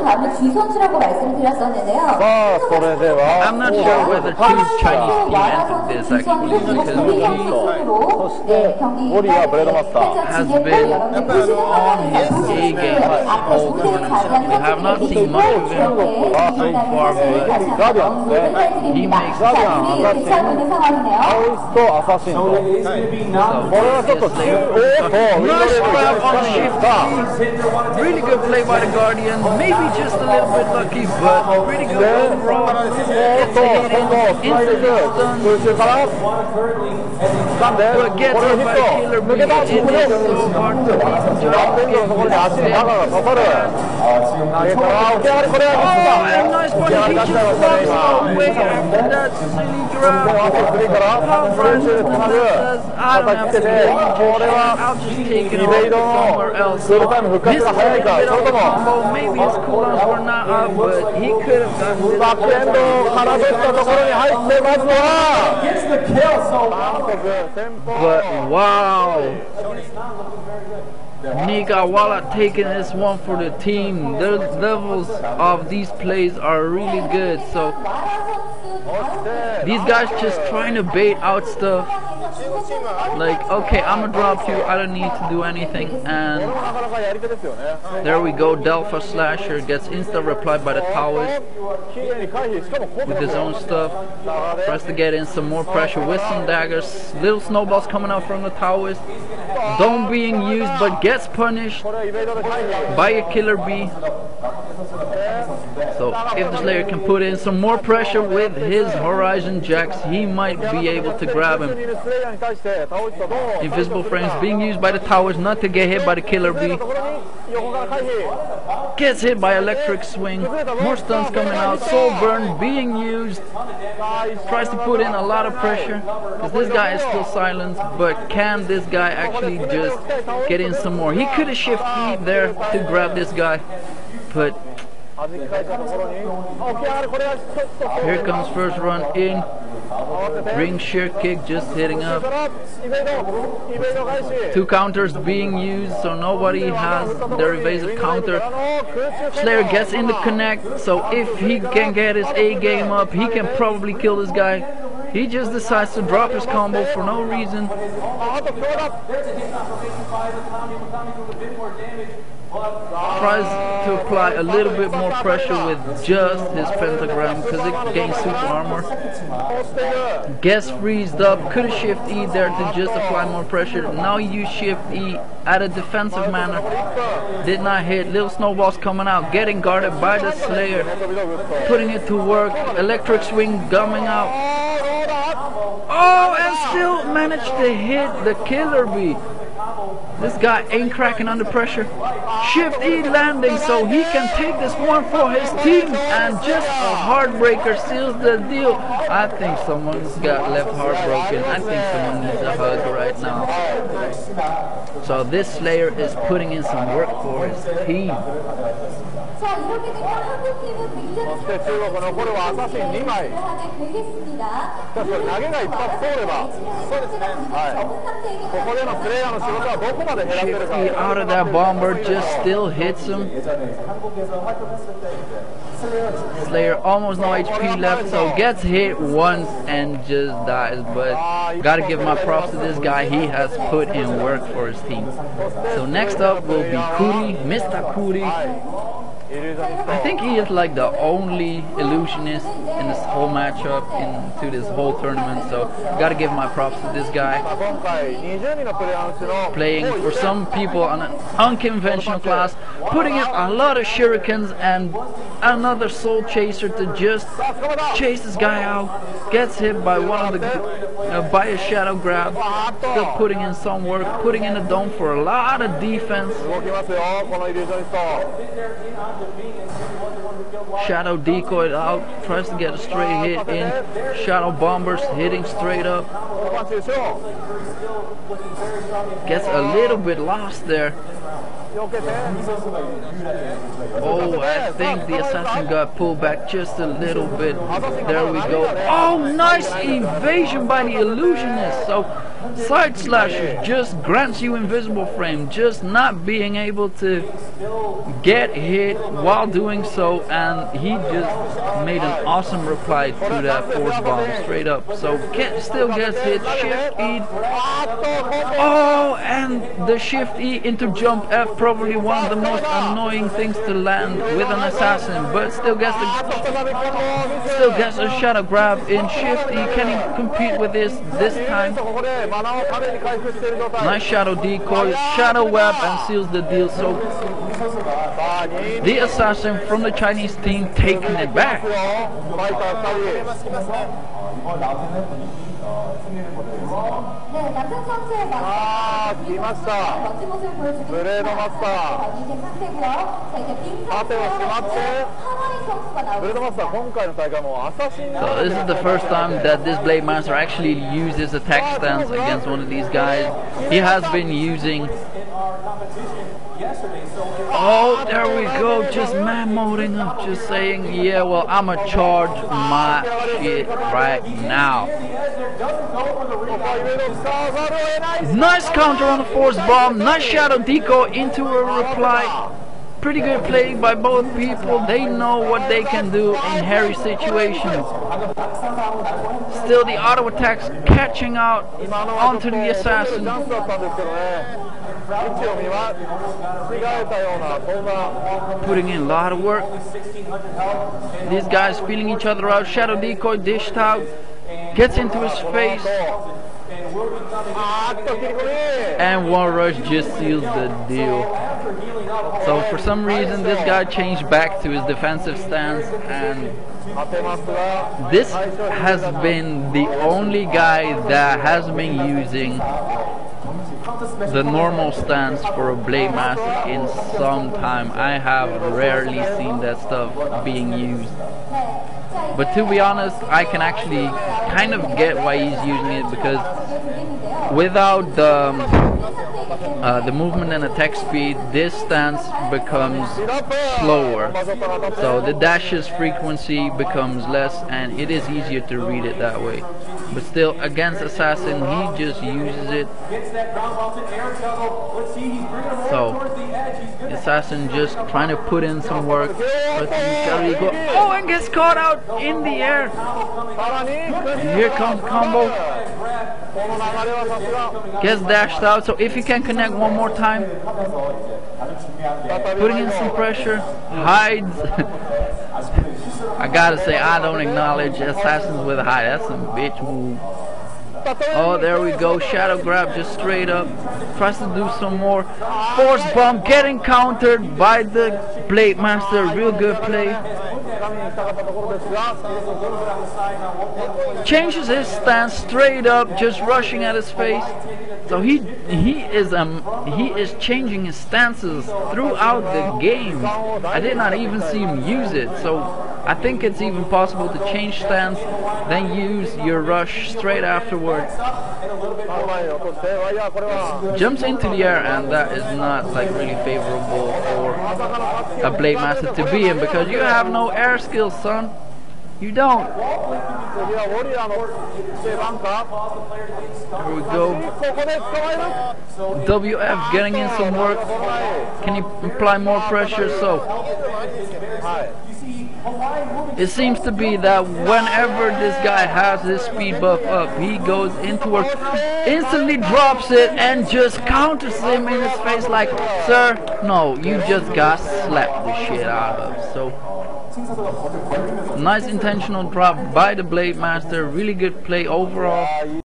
다음에 G 선수라고 말씀을 드렸었는데요. I'm not sure whether two Chinese team entered this actually because has been on his A game this whole tournament. We have not seen much of him so far, but he makes it nice grab on shift. Really good play by the Guardian. Maybe just a little bit lucky, but pretty good overall. Gets a hit in, instantly stunned. But gets hit by a killer bee. It is so hard to beat Oh, and nice bunny. He just walks away after that silly grab. I don't have to get injured. I'll just take it off somewhere else. So this is a bit of a combo. Maybe his cooldowns were not up, but he could have done this. But wow, Nigawala taking this one for the team. The levels of these plays are really good. So these guys just trying to bait out stuff. Like, okay, I'm gonna drop you, I don't need to do anything. And there we go, Delpha Slasher gets insta replied by the Taoist with his own stuff. Tries to get in some more pressure with some daggers. Little snowballs coming out from the Taoist. Dome being used, but gets punished by a killer bee. So if the Slayer can put in some more pressure with his Horizon Jacks, he might be able to grab him. Invisible frames being used by the towers not to get hit by the killer bee. Gets hit by electric swing. More stuns coming out. Soul burn being used. Tries to put in a lot of pressure because this guy is still silenced, but can this guy actually just get in some more? He could have shift E there to grab this guy, but here comes first run in. Ring shear kick just hitting up. Two counters being used, so nobody has their evasive counter. Slayer gets in the connect, so if he can get his A game up, he can probably kill this guy. He just decides to drop his combo for no reason. Tries to apply a little bit more pressure with just his pentagram because it gains super armor. Gets freezed up, could have shift E there to just apply more pressure. Now use shift E at a defensive manner. Did not hit. Little snowballs coming out, getting guarded by the Slayer. Putting it to work. Electric swing gumming out. Oh, and still managed to hit the killer bee. This guy ain't cracking under pressure. Shift E landing so he can take this one for his team, and just a heartbreaker seals the deal. I think someone's got left heartbroken. I think someone needs a hug right now. So this Slayer is putting in some work for his team. Shifty out of that bomber, just still hits him. Slayer almost no HP left, so gets hit once and just dies. But gotta give my props to this guy, he has put in work for his team. So next up will be Kuri, Mr. Kuri. I think he is like the only illusionist in this whole matchup, into this whole tournament, so gotta give my props to this guy. Playing for some people on an unconventional class, putting in a lot of shurikens and another soul chaser to just chase this guy out. Gets hit by one of the by a shadow grab. Still putting in some work, putting in a dome for a lot of defense. Shadow decoyed out, tries to get a straight hit in. Shadow bombers hitting straight up. Gets a little bit lost there. Oh, I think the assassin got pulled back just a little bit. There we go. Oh, nice evasion by the illusionist. So side slasher just grants you invisible frame, just not being able to get hit while doing so, and he just made an awesome reply to that force bomb straight up. So still gets hit. Shift E. Oh, and the Shift E into jump F, probably one of the most annoying things to land with an assassin, but still gets a shadow grab in Shift E. Can he compete with this time? Nice shadow decoy, shadow web, and seals the deal. So the assassin from the Chinese team taking it back. So this is the first time that this Blade Master actually uses attack stance against one of these guys. He has been using... Oh, there we go, just man-moding up, just saying, yeah, well, I'ma charge my shit right now. Nice counter on the force bomb, nice shadow decoy into a reply. Pretty good play by both people. They know what they can do in hairy situations. Still the auto attacks catching out onto the assassin. Putting in a lot of work. These guys feeling each other out. Shadow decoy dished out. Gets into his face. And one rush just seals the deal. So for some reason this guy changed back to his defensive stance, and this has been the only guy that has been using the normal stance for a Blade Master in some time. I have rarely seen that stuff being used. But to be honest, I can actually kind of get why he's using it, because without the movement and attack speed, this stance becomes slower. So the dash's frequency becomes less, and it is easier to read it that way. But still, against Assassin, he just uses it. So Assassin just trying to put in some work. Oh, and gets caught out in the air. And here comes the combo. Gets dashed out. So if he can connect one more time, putting in some pressure, hides. I gotta say, I don't acknowledge assassins with a hide. That's some bitch move. Oh, there we go. Shadow grab just straight up. Tries to do some more. Force bomb getting countered by the Blade Master. Real good play. Changes his stance straight up, just rushing at his face. So he is changing his stances throughout the game. I did not even see him use it. So I think it's even possible to change stance, then use your rush straight afterwards. Jumps into the air, and that is not like really favorable for a Blade Master to be in, because you have no air skills, son. You don't. There we go. WF getting in some work. Can you apply more pressure? So it seems to be that whenever this guy has his speed buff up, he goes into work, instantly drops it, and just counters him in his face like, sir, no, you just got slapped the shit out of. So nice intentional drop by the Blade Master. Really good play overall.